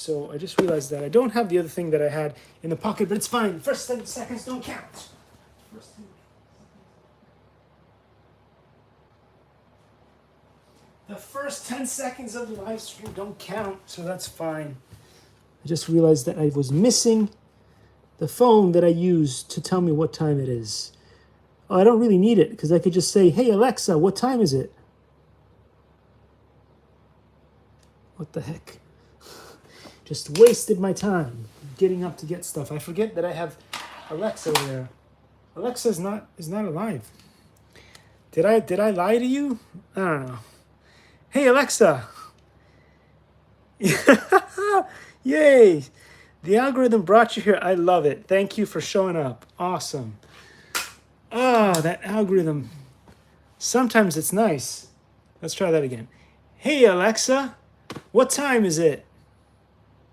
So I just realized that I don't have the other thing that I had in the pocket, but it's fine. First 10 seconds don't count. The first 10 seconds of the live stream don't count, so that's fine. I just realized that I was missing the phone that I use to tell me what time it is. Oh, I don't really need it because I could just say, hey, Alexa, what time is it? What the heck? Just wasted my time getting up to get stuff. I forget that I have Alexa there. Alexa is not alive. Did I lie to you? I don't know. Hey, Alexa. Yay. The algorithm brought you here. I love it. Thank you for showing up. Awesome. Ah, that algorithm. Sometimes it's nice. Let's try that again. Hey, Alexa. What time is it?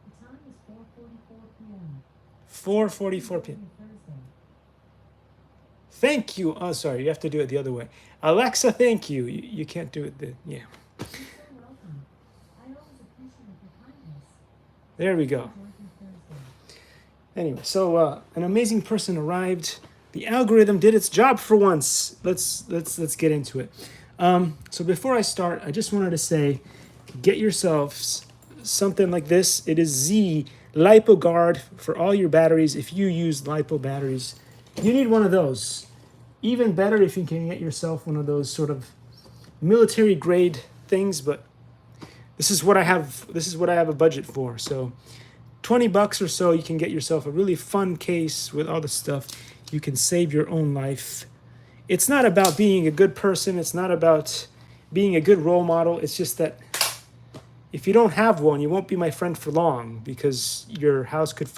The time is 4:44 p.m. 4:44 p.m. Thank you. Oh, sorry. You have to do it the other way. Alexa, thank you. You can't do it. Yeah. There we go. Anyway, so an amazing person arrived. The algorithm did its job for once. Let's get into it. So before I start, I just wanted to say, get yourselves something like this. It is Z LipoGuard for all your batteries. If you use LiPo batteries, you need one of those. Even better if you can get yourself one of those sort of military grade things, but this is what I have. This is what I have a budget for. So $20 or so, you can get yourself a really fun case with all the stuff. You can save your own life. It's not about being a good person. It's not about being a good role model. It's just that if you don't have one, you won't be my friend for long because your house could,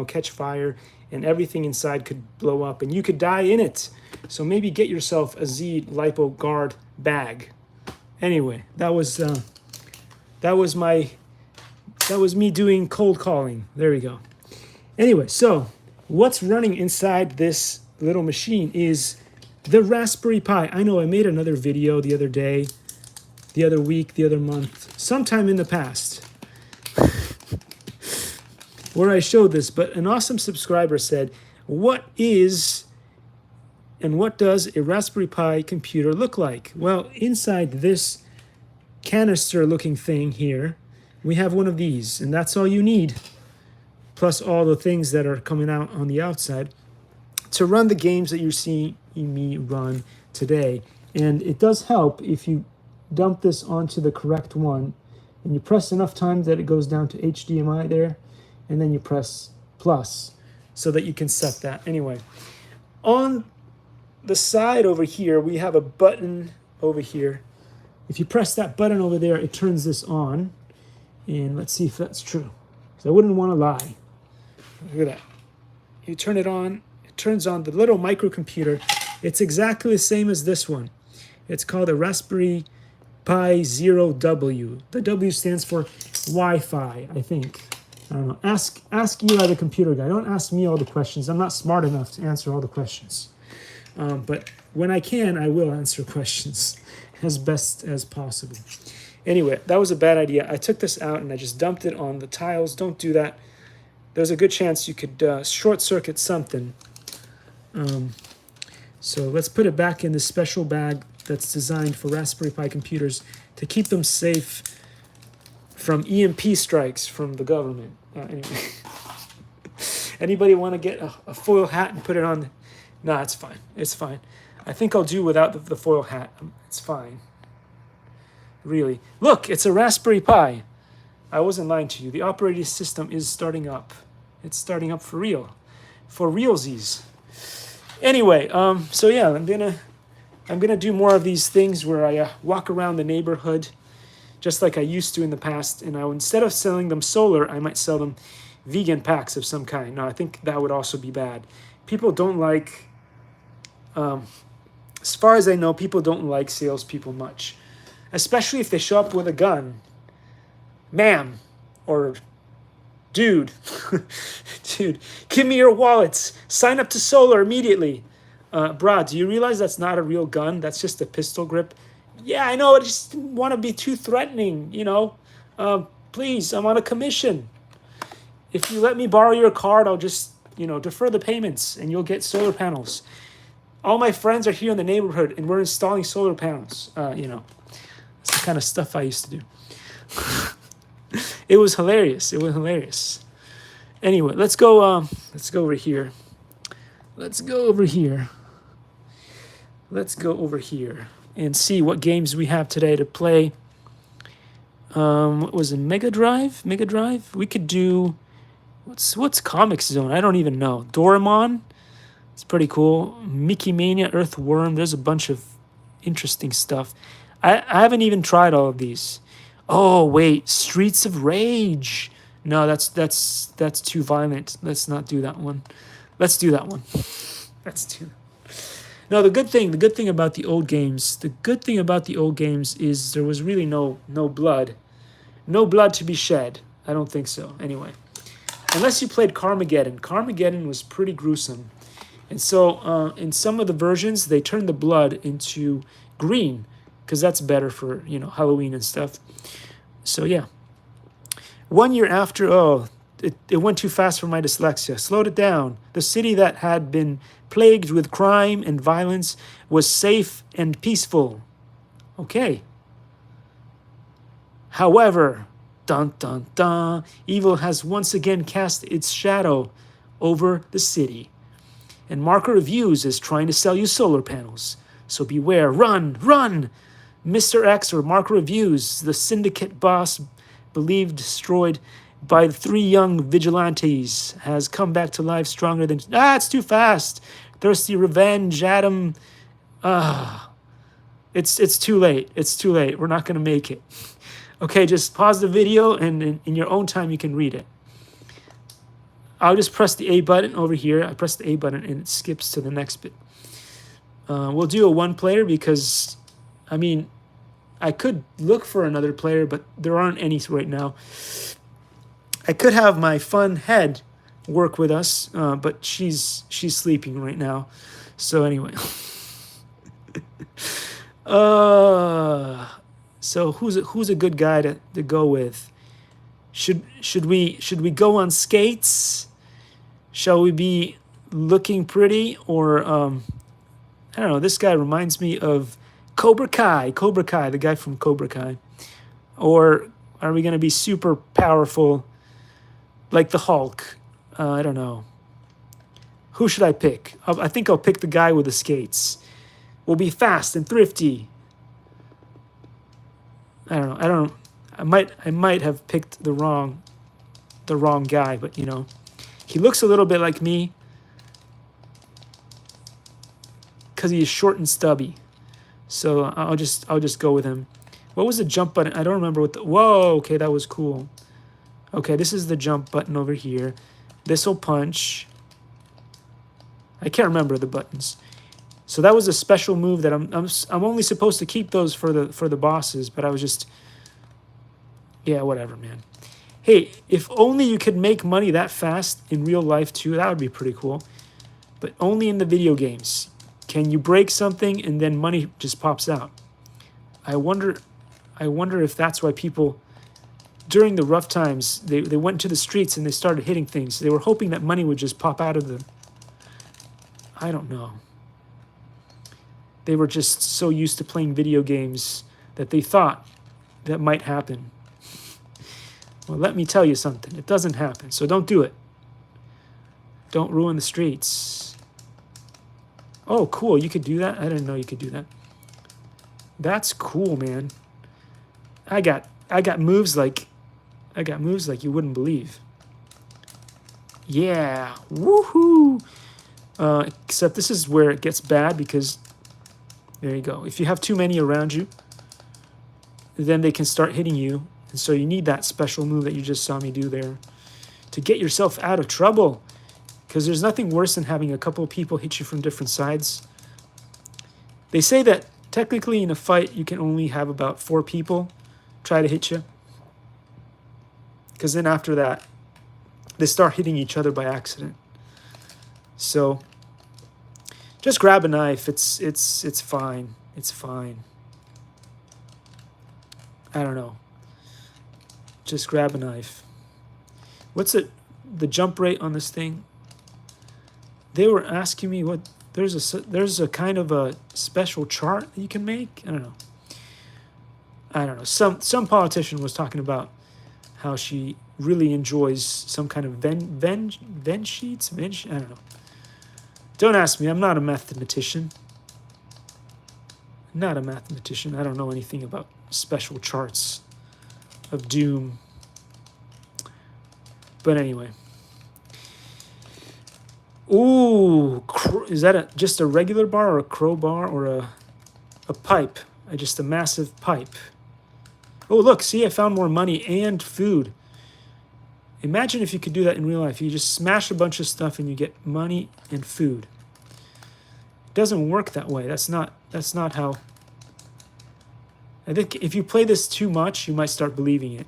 catch fire and everything inside could blow up and you could die in it. So maybe get yourself a Z LipoGuard bag. Anyway, that was me doing cold calling. There we go. Anyway, so what's running inside this little machine is the Raspberry Pi. I know I made another video the other day, the other week, the other month, sometime in the past, where I showed this, but an awesome subscriber said, what is and what does a Raspberry Pi computer look like? Well, inside this canister looking thing here, we have one of these, and that's all you need, plus all the things that are coming out on the outside to run the games that you're seeing me run today. And it does help if you dump this onto the correct one and you press enough times that it goes down to HDMI there, and then you press plus so that you can set that. Anyway, on the side over here, we have a button over here. If you press that button over there, it turns this on. And let's see if that's true, because I wouldn't want to lie. Look at that. You turn it on, it turns on the little microcomputer. It's exactly the same as this one. It's called a Raspberry Pi Zero W. The W stands for Wi-Fi, I think. I don't know. Ask Eli, the computer guy. Don't ask me all the questions. I'm not smart enough to answer all the questions. But when I can, I will answer questions as best as possible. Anyway, that was a bad idea. I took this out and I just dumped it on the tiles. Don't do that. There's a good chance you could short circuit something. So let's put it back in this special bag that's designed for Raspberry Pi computers to keep them safe from EMP strikes from the government. Anyway, anybody want to get a foil hat and put it on? No, it's fine. It's fine. I think I'll do without the foil hat. It's fine. Really. Look, it's a Raspberry Pi. I wasn't lying to you. The operating system is starting up. It's starting up for real. For realsies. Anyway, so yeah, I'm gonna do more of these things where I walk around the neighborhood just like I used to in the past, and instead of selling them solar, I might sell them vegan packs of some kind. No, I think that would also be bad. People don't like, as far as I know, people don't like salespeople much. Especially if they show up with a gun. Ma'am, or dude, dude, give me your wallets. Sign up to solar immediately. Brah, do you realize that's not a real gun? That's just a pistol grip. Yeah, I know. I just didn't want to be too threatening, Please, I'm on a commission. if you let me borrow your card, I'll just, defer the payments and you'll get solar panels. All my friends are here in the neighborhood and we're installing solar panels. It's the kind of stuff I used to do. It was hilarious. It was hilarious. Anyway, let's go over here. Let's go over here. Let's go over here and see what games we have today to play. What was it? Mega Drive? Mega Drive? We could do what's Comic Zone? I don't even know. Doraemon? It's pretty cool. Mickey Mania, Earthworm. There's a bunch of interesting stuff. I haven't even tried all of these. Oh wait, Streets of Rage. No, that's too violent. Let's not do that one. Let's do that one. Let's do. No, the good thing about the old games, is there was really no blood. No blood to be shed. I don't think so. Anyway, unless you played Carmageddon. Carmageddon was pretty gruesome. And so in some of the versions, they turn the blood into green because that's better for, Halloween and stuff. So yeah. 1 year after, it went too fast for my dyslexia. Slowed it down. The city that had been plagued with crime and violence was safe and peaceful. Okay. However, dun dun dun, evil has once again cast its shadow over the city. And Marker Reviews is trying to sell you solar panels. So beware. Run, run! Mr. X, or Marker Reviews, the syndicate boss believed destroyed by the 3 young vigilantes, has come back to life stronger than... it's too fast. Thirsty revenge, Adam. It's too late. It's too late. We're not going to make it. Okay, just pause the video, and in your own time, you can read it. I'll just press the A button over here. I press the A button, and it skips to the next bit. We'll do a 1-player because, I could look for another player, but there aren't any right now. I could have my fun head work with us, but she's sleeping right now. So anyway. So who's a good guy to go with? Should we go on skates? Shall we be looking pretty? Or I don't know, this guy reminds me of Cobra Kai, the guy from Cobra Kai. Or are we going to be super powerful like the Hulk? I don't know. Who should I pick? I think I'll pick the guy with the skates. We'll be fast and thrifty. I don't know. I might have picked the wrong guy, but he looks a little bit like me because he is short and stubby. So I'll just go with him. What was the jump button? I don't remember what whoa, okay, that was cool. Okay, this is the jump button over here. This will punch. I can't remember the buttons. So that was a special move that I'm only supposed to keep those for the bosses, but I was just, yeah, whatever, man. Hey, if only you could make money that fast in real life too, that would be pretty cool. But only in the video games. Can you break something and then money just pops out? I wonder if that's why people, during the rough times, they went to the streets and they started hitting things. They were hoping that money would just pop out of them. I don't know. They were just so used to playing video games that they thought that might happen. Well, let me tell you something. It doesn't happen, so don't do it. Don't ruin the streets. Oh, cool. You could do that? I didn't know you could do that. That's cool, man. I got moves like you wouldn't believe. Yeah. Woohoo. Except this is where it gets bad because there you go. If you have too many around you, then they can start hitting you. And so you need that special move that you just saw me do there to get yourself out of trouble. Because there's nothing worse than having a couple of people hit you from different sides. They say that technically in a fight, you can only have about 4 people try to hit you. Because then after that, they start hitting each other by accident. So just grab a knife. It's fine. It's fine. I don't know. Just grab a knife. the jump rate on this thing. They were asking me what there's a kind of a special chart that you can make. I don't know. Some politician was talking about how she really enjoys some kind of Venn sheets. I don't know. Don't ask me. I'm not a mathematician. Not a mathematician. I don't know anything about special charts of doom. But anyway. Ooh, is that just a regular bar or a crowbar or a pipe? Just a massive pipe. Oh, look, see, I found more money and food. Imagine if you could do that in real life. You just smash a bunch of stuff and you get money and food. It doesn't work that way. That's not how. I think if you play this too much, you might start believing it.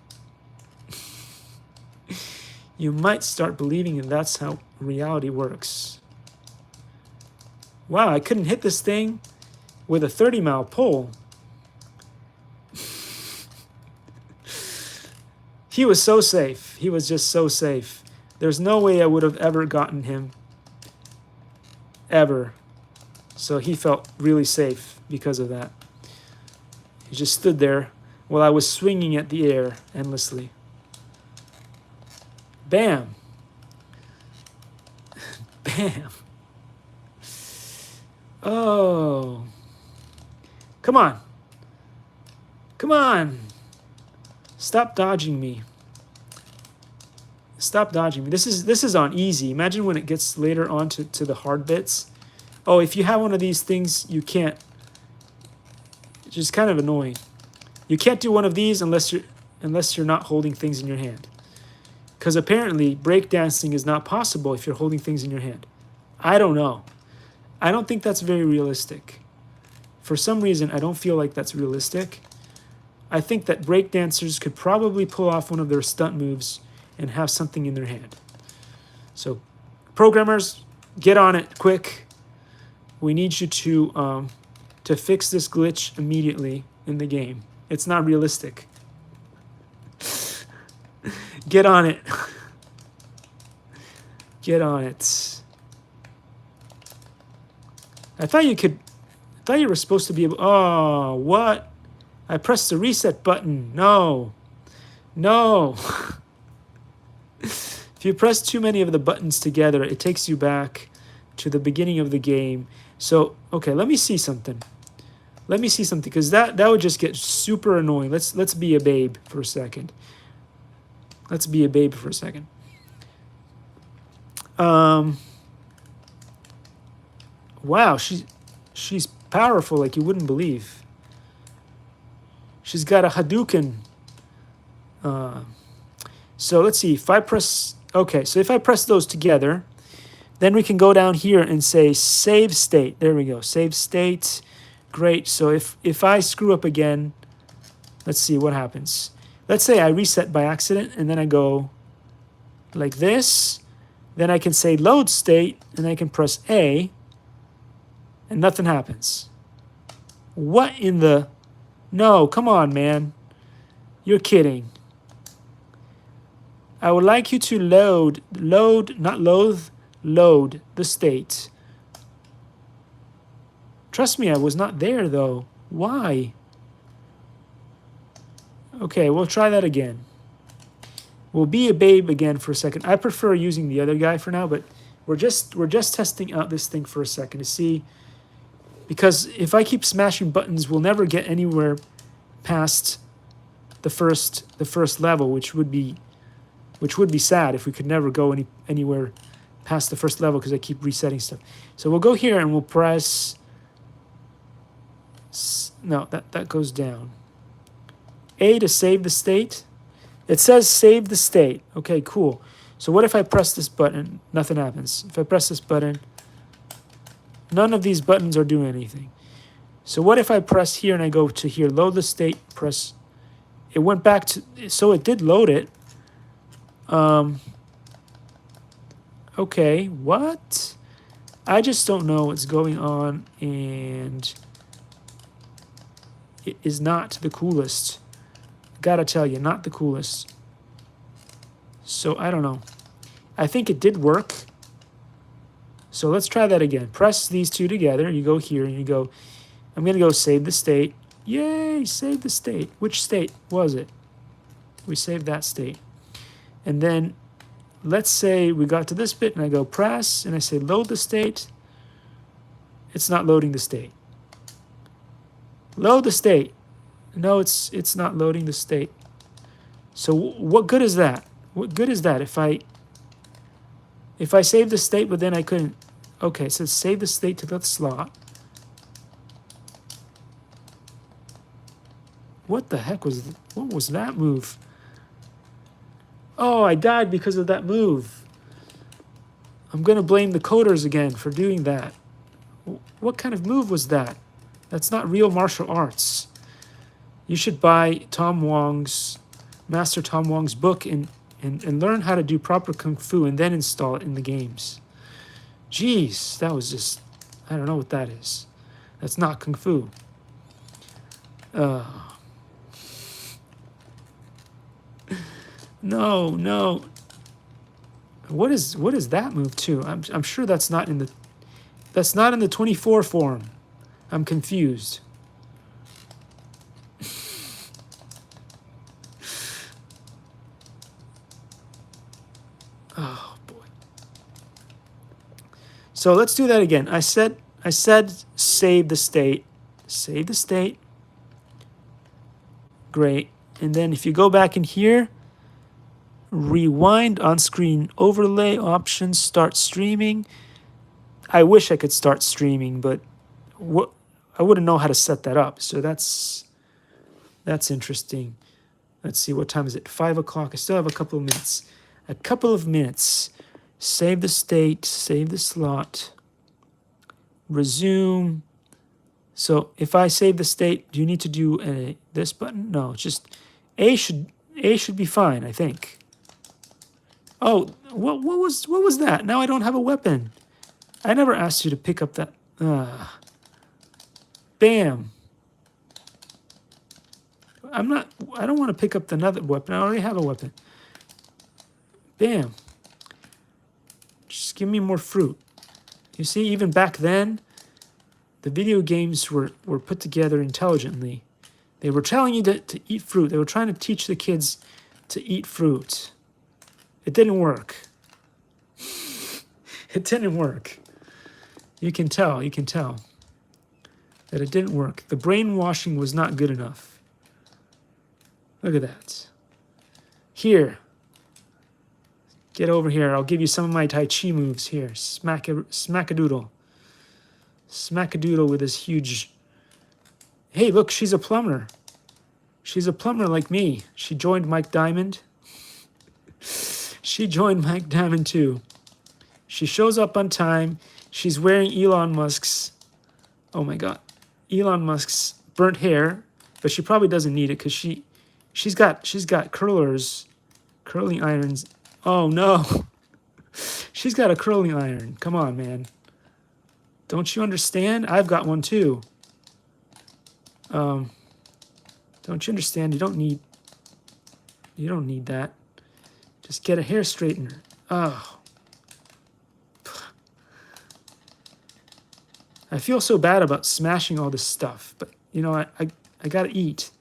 You might start believing it. That's how reality works. Wow, I couldn't hit this thing with a 30-mile pole. He was so safe. He was just so safe. There's no way I would have ever gotten him. Ever. So he felt really safe because of that. He just stood there while I was swinging at the air endlessly. Bam. Bam. Oh. Come on. Come on. Stop dodging me. Stop dodging me. This is on easy. Imagine when it gets later on to the hard bits. Oh, if you have one of these things, you can't. It's just kind of annoying. You can't do one of these unless you're not holding things in your hand. Because apparently breakdancing is not possible if you're holding things in your hand. I don't know. I don't think that's very realistic. For some reason, I don't feel like that's realistic. I think that breakdancers could probably pull off one of their stunt moves and have something in their hand. So, programmers, get on it quick. We need you to fix this glitch immediately in the game. It's not realistic. Get on it. Get on it. I thought you were supposed to be able. Oh, what? I pressed the reset button. No. No. If you press too many of the buttons together, it takes you back to the beginning of the game. So, okay, let me see something. Let me see something, because that would just get super annoying. Let's be a babe for a second. Let's be a babe for a second. Wow, she's powerful like you wouldn't believe. She's got a Hadouken. So let's see. If I press those together, then we can go down here and say save state. There we go. Save state. Great. So if I screw up again, let's see what happens. Let's say I reset by accident and then I go like this. Then I can say load state and I can press A and nothing happens. What in the... No, come on, man. You're kidding. I would like you to load the state. Trust me, I was not there though. Why? Okay, we'll try that again. We'll be a babe again for a second. I prefer using the other guy for now, but we're just testing out this thing for a second to see, because if I keep smashing buttons, we'll never get anywhere past the first level, which would be sad if we could never go anywhere past the first level because I keep resetting stuff. So we'll go here and we'll press. No, that goes down. A to save the state. It says save the state. Okay, cool. So what if I press this button? Nothing happens. If I press this button, none of these buttons are doing anything. So what if I press here and I go to here, load the state, press. It went back to, so it did load it. Okay, what? I just don't know what's going on, and it is not the coolest. Gotta tell you, not the coolest. So I don't know. I think it did work. So let's try that again. Press these two together. You go here and you go, I'm going to go save the state. Yay, save the state. Which state was it? We saved that state. And then let's say we got to this bit and I go press and I say load the state. It's not loading the state. Load the state. No, it's not loading the state. So what good is that? What good is that if I save the state but then I couldn't? Okay, so save the state to that slot. What the heck what was that move? Oh, I died because of that move. I'm going to blame the coders again for doing that. What kind of move was that? That's not real martial arts. You should buy Master Tom Wong's book and learn how to do proper kung fu and then install it in the games. Jeez, that was just, I don't know what that is. That's not kung fu. No. What is that move too? I'm sure that's not in the 24 form. I'm confused. Oh boy. So let's do that again. I said save the state. Save the state. Great. And then if you go back in here, rewind on screen overlay options, start streaming. I wish I could start streaming, but I wouldn't know how to set that up. So that's interesting. Let's see, what time is it? 5 o'clock. I still have a couple of minutes. A couple of minutes. Save the state, save the slot, resume. So if I save the state, do you need to do this button? No, it's just A should be fine, I think. Oh, what was that? Now I don't have a weapon. I never asked you to pick up that. Bam. I don't want to pick up another weapon. I already have a weapon. Bam. Just give me more fruit. You see, even back then, the video games were put together intelligently. They were telling you to eat fruit. They were trying to teach the kids to eat fruit. It didn't work. It didn't work. You can tell that it didn't work. The brainwashing was not good enough. Look at that. Here. Get over here. I'll give you some of my Tai Chi moves here. Smack-a-doodle. Smack-a-doodle with this huge... Hey, look, she's a plumber. She's a plumber like me. She joined Mike Diamond. She joined Mike Diamond too. She shows up on time. She's wearing Elon Musk's... Oh my God. Elon Musk's burnt hair. But she probably doesn't need it because she's got curlers. Curling irons. Oh no. She's got a curling iron. Come on, man. Don't you understand? I've got one too. Don't you understand? You don't need that. Just get a hair straightener. Oh. I feel so bad about smashing all this stuff, but you know, I gotta eat.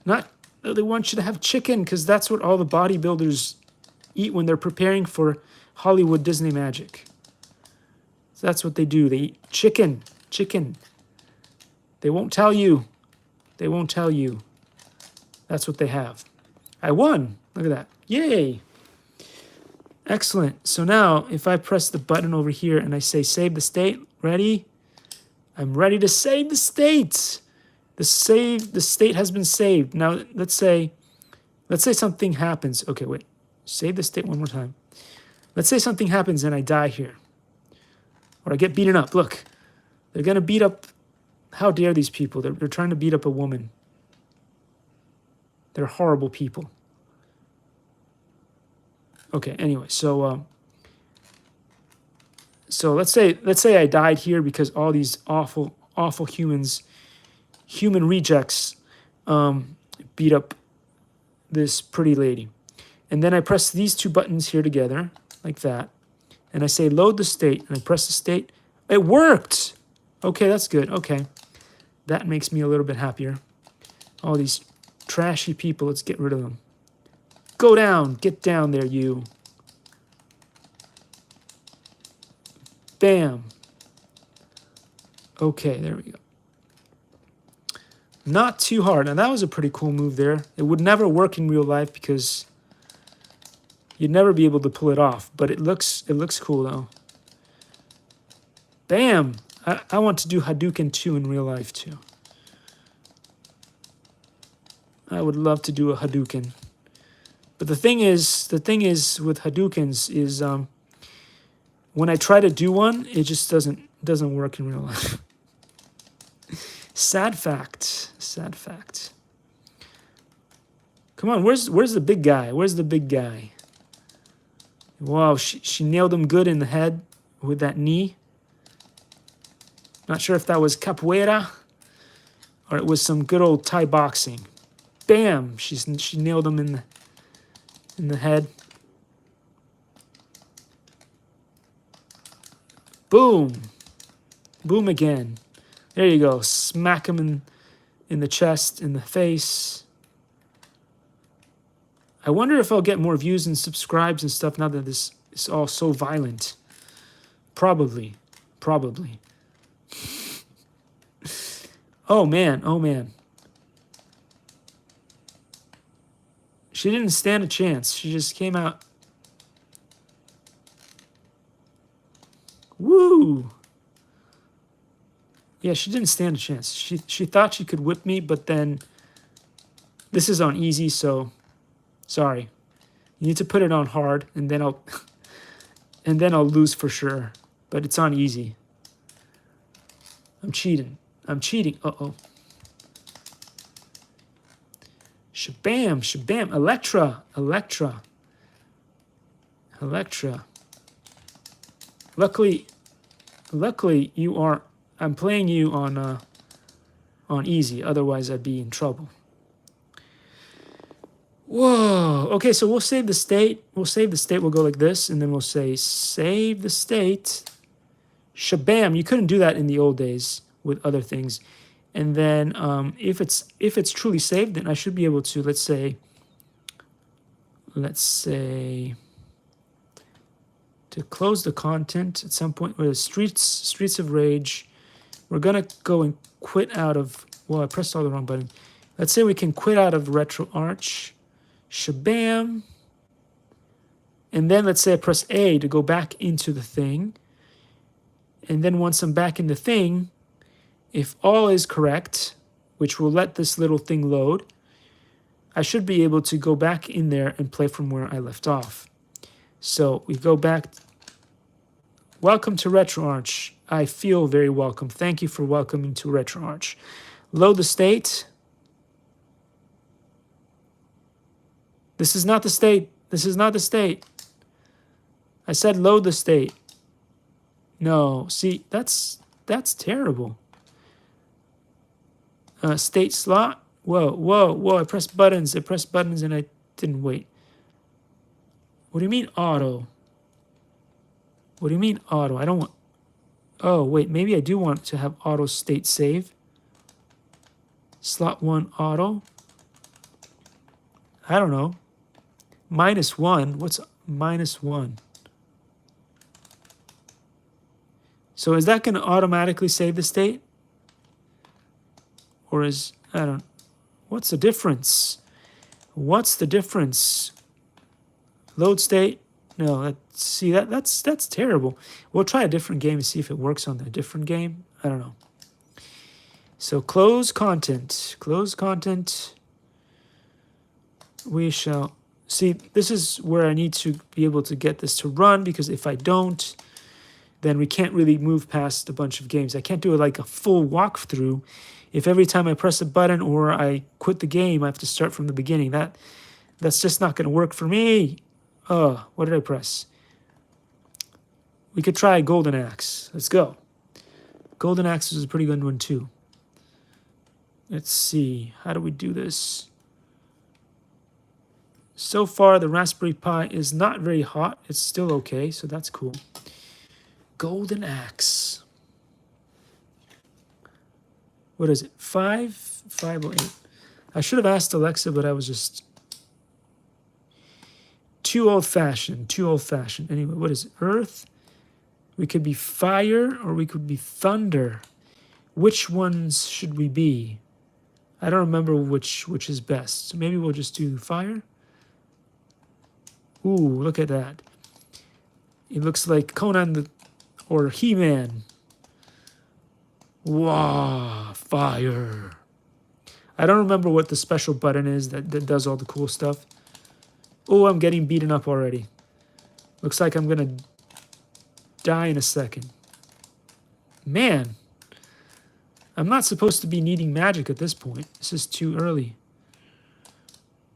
Not they want you to have chicken because that's what all the bodybuilders eat when they're preparing for Hollywood Disney magic. So that's what they do. They eat chicken. They won't tell you. They won't tell you. That's what they have. I won. Look at that. Yay. Excellent. So now if I press the button over here and I say save the state, ready? I'm ready to save the state. The state has been saved. Now let's say something happens. Okay, wait. Save the state one more time. Let's say something happens and I die here. Or I get beaten up. Look. They're going to beat up. How dare these people? They're trying to beat up a woman. They're horrible people. Okay, anyway, so let's say I died here because all these awful human rejects beat up this pretty lady. And then I press these two buttons here together. like that. And I say load the state, and I press the state. It worked! Okay, that's good. Okay. That makes me a little bit happier. All these trashy people, let's get rid of them. Go down! Get down there, you. Bam! Okay, there we go. Not too hard. Now, that was a pretty cool move there. It would never work in real life because you'd never be able to pull it off. But it looks cool, though. Bam! I want to do Hadouken 2 in real life, too. I would love to do a Hadouken. But the thing is with Hadoukens is when I try to do one, it just doesn't work in real life. Sad fact. Sad fact. Come on, where's the big guy? Where's the big guy? Wow, she nailed him good in the head with that knee. Not sure if that was capoeira or it was some good old Thai boxing. Bam! She nailed him in the head. Boom! Boom again. There you go. Smack him in the chest, in the face. I wonder if I'll get more views and subscribes and stuff now that this is all so violent. Probably. Probably. Oh, man. Oh, man. She didn't stand a chance. She just came out. Woo! Yeah, she didn't stand a chance. She thought she could whip me, but then this is on easy, so sorry. You need to put it on hard, and then I'll lose for sure. But it's on easy. I'm cheating. I'm cheating. Uh-oh. Shabam, shabam. Electra, Electra. Electra. Luckily you are. I'm playing you on easy. Otherwise, I'd be in trouble. Whoa. Okay, so we'll save the state. We'll save the state. We'll go like this, and then we'll say save the state. Shabam. You couldn't do that in the old days with other things. And then if it's truly saved, then I should be able to, let's say to close the content at some point, or the Streets of Rage. We're gonna go and quit out of, well, I pressed all the wrong button. Let's say we can quit out of RetroArch. Shabam. And then let's say I press A to go back into the thing. And then once I'm back in the thing, if all is correct, which will let this little thing load, I should be able to go back in there and play from where I left off. So we go back. Welcome to RetroArch. I feel very welcome. Thank you for welcoming to RetroArch. Load the state. This is not the state. This is not the state. I said load the state. No, see, that's terrible. State slot. Whoa, whoa, whoa. I pressed buttons and I didn't wait. What do you mean auto? What do you mean auto? I don't want... Oh, wait, maybe I do want to have auto state save. Slot 1 auto. I don't know. -1. What's -1? So is that going to automatically save the state? Or is... I don't... What's the difference? What's the difference? Load state? No, that's terrible. We'll try a different game to see if it works on the different game. I don't know. So close content. Close content. We shall... See, this is where I need to be able to get this to run, because if I don't, then we can't really move past a bunch of games. I can't do it like a full walkthrough. If every time I press a button or I quit the game, I have to start from the beginning. That's just not going to work for me. What did I press? We could try Golden Axe. Let's go. Golden Axe is a pretty good one too. Let's see. How do we do this? So far, the Raspberry Pi is not very hot. It's still okay, so that's cool. Golden Axe. What is it? 508. I should have asked Alexa, but I was just too old-fashioned. Too old-fashioned. Anyway, what is it? Earth. We could be fire or we could be thunder. Which ones should we be? I don't remember which is best. So maybe we'll just do fire. Ooh, look at that. It looks like Conan or He-Man. Wow, fire. I don't remember what the special button is that does all the cool stuff. Oh, I'm getting beaten up already. Looks like I'm going to die in a second. Man, I'm not supposed to be needing magic at this point. This is too early.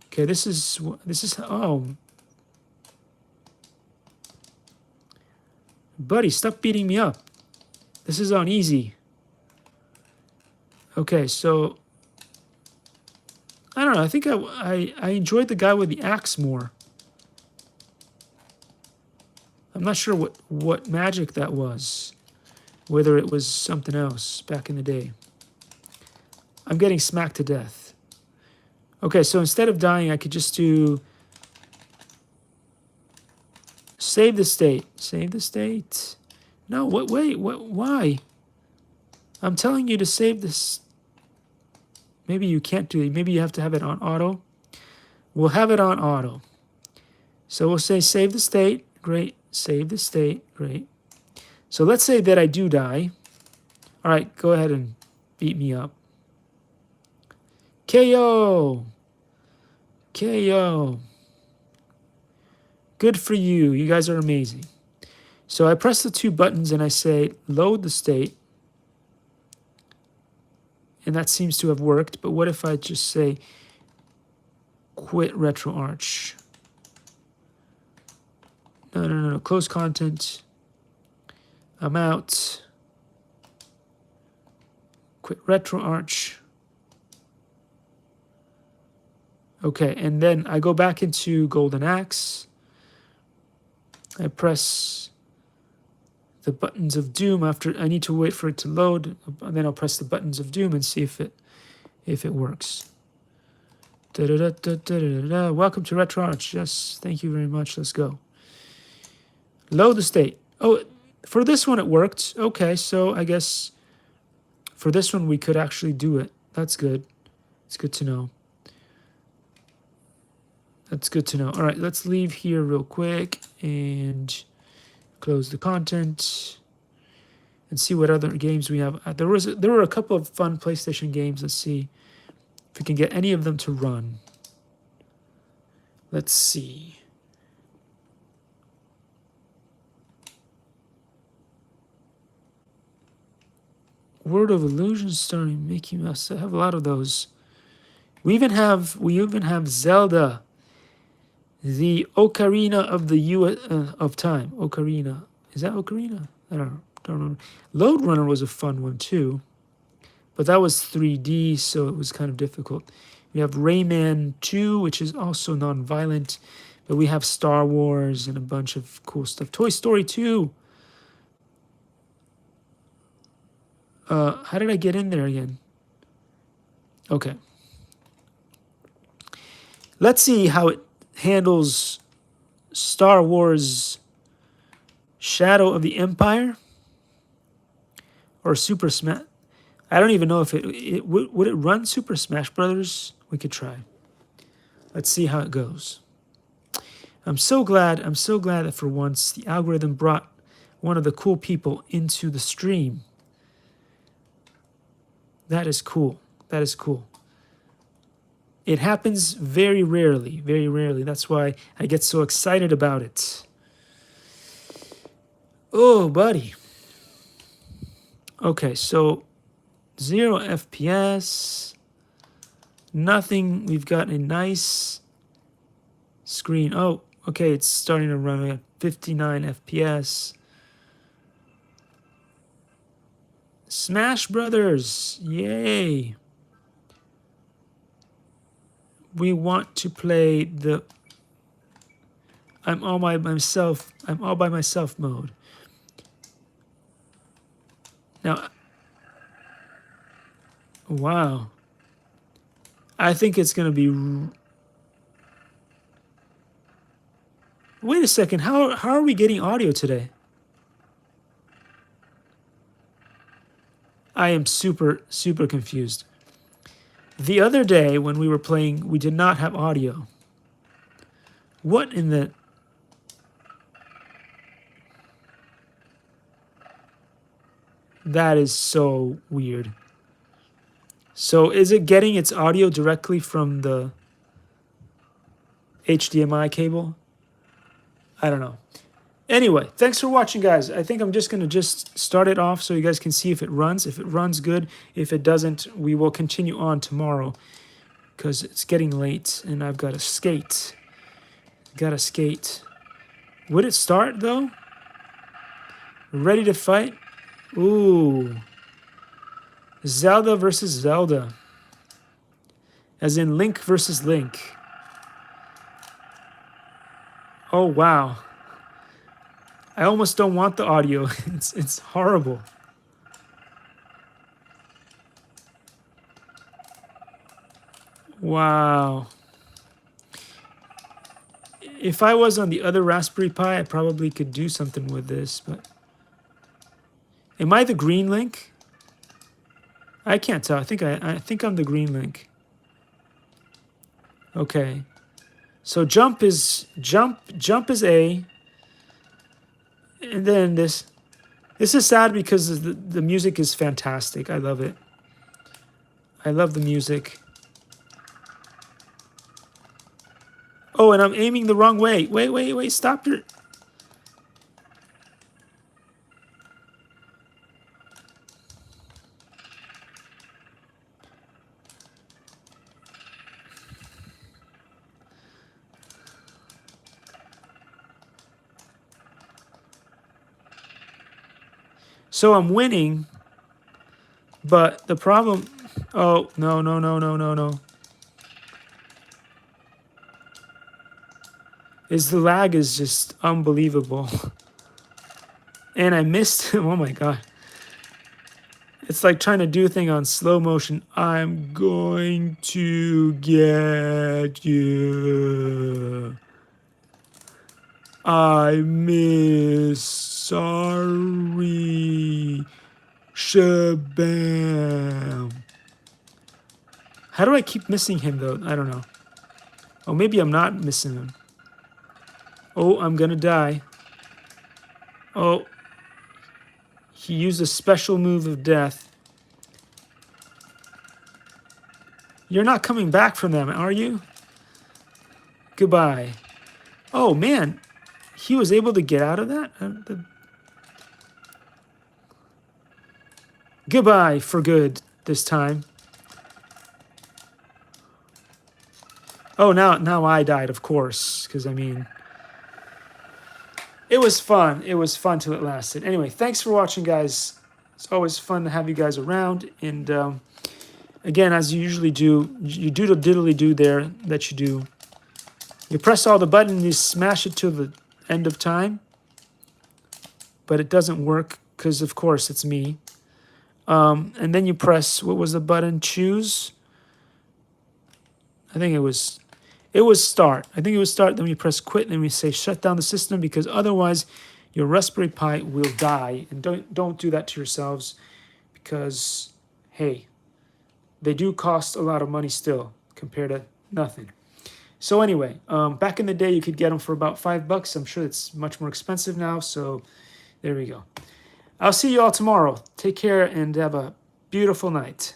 Okay, this is, oh. Buddy, stop beating me up. This is on easy. Okay, so I don't know. I think I enjoyed the guy with the axe more. I'm not sure what magic that was. Whether it was something else back in the day. I'm getting smacked to death. Okay, so instead of dying, I could just do save the state. Save the state. No, wait, why? I'm telling you to save this. Maybe you can't do it. Maybe you have to have it on auto. We'll have it on auto. So we'll say save the state. Great. Save the state. Great. So let's say that I do die. All right, go ahead and beat me up. KO. KO. Good for you. You guys are amazing. So I press the two buttons and I say load the state. And that seems to have worked. But what if I just say quit RetroArch? No. Close content. I'm out. Quit RetroArch. Okay, and then I go back into Golden Axe. I press the buttons of doom after I need to wait for it to load, and then I'll press the buttons of doom and see if it works. Welcome to RetroArch. Yes, thank you very much. Let's go. Load the state. Oh, for this one it worked. Okay, so I guess for this one we could actually do it. That's good. It's good to know. That's good to know. All right, let's leave here real quick and close the content and see what other games we have. There were a couple of fun PlayStation games. Let's see if we can get any of them to run. Let's see. World of Illusion starring Mickey Mouse. I have a lot of those. We even have Zelda, the Ocarina of the of Time. Ocarina. Is that Ocarina? I don't remember. Lode Runner was a fun one too, but that was 3D, so it was kind of difficult. We have Rayman 2, which is also non-violent, but we have Star Wars and a bunch of cool stuff. Toy Story 2. How did I get in there again? Okay. Let's see how it handles Star Wars Shadow of the Empire or Super Smash. I don't even know if it would it run Super Smash Brothers. We could try. Let's see how it goes. I'm so glad that for once the algorithm brought one of the cool people into the stream. That is cool. That is cool. It happens very rarely, very rarely. That's why I get so excited about it. Oh, buddy. Okay, so 0 FPS. Nothing. We've got a nice screen. Oh, okay, it's starting to run at 59 FPS. Smash Brothers. Yay. We want to play the I'm all by myself. I'm all by myself mode. Now, wow. I think it's going to be... Wait a second. How are we getting audio today? I am super, super confused. The other day when we were playing, we did not have audio. What in the... That is so weird. So is it getting its audio directly from the HDMI cable? I don't know. Anyway, thanks for watching, guys. I think I'm just going to start it off so you guys can see if it runs. If it runs, good. If it doesn't, we will continue on tomorrow because it's getting late and I've got to skate. Got to skate. Would it start, though? Ready to fight? Ooh. Zelda versus Zelda. As in Link versus Link. Oh, wow. I almost don't want the audio. It's horrible. Wow. If I was on the other Raspberry Pi, I probably could do something with this, but... Am I the green Link? I can't tell. I think I'm the green Link. Okay. So jump is A. And then this is sad because the music is fantastic. I love it. I love the music. Oh, and I'm aiming the wrong way. Wait, stop your... So I'm winning, but the problem... Oh, no. Is the lag is just unbelievable. And I missed him. Oh my god. It's like trying to do a thing on slow motion. I'm going to get you. I miss. Sorry. Shabam. How do I keep missing him though? I don't know. Oh, maybe I'm not missing him. Oh, I'm gonna die. Oh. He used a special move of death. You're not coming back from them, are you? Goodbye. Oh, man. He was able to get out of that? Goodbye for good this time. Oh, now I died, of course. Because, I mean... It was fun. It was fun till it lasted. Anyway, thanks for watching, guys. It's always fun to have you guys around. And again, as you usually do, you do the diddly-do there that you do. You press all the buttons and you smash it to the end of time. But it doesn't work because, of course, it's me. And then you press, what was the button? Choose. I think it was start. I think it was start. Then we press quit. And then we say shut down the system because otherwise your Raspberry Pi will die. And don't do that to yourselves because, hey, they do cost a lot of money still compared to nothing. So anyway, back in the day you could get them for about $5. I'm sure it's much more expensive now. So there we go. I'll see you all tomorrow. Take care and have a beautiful night.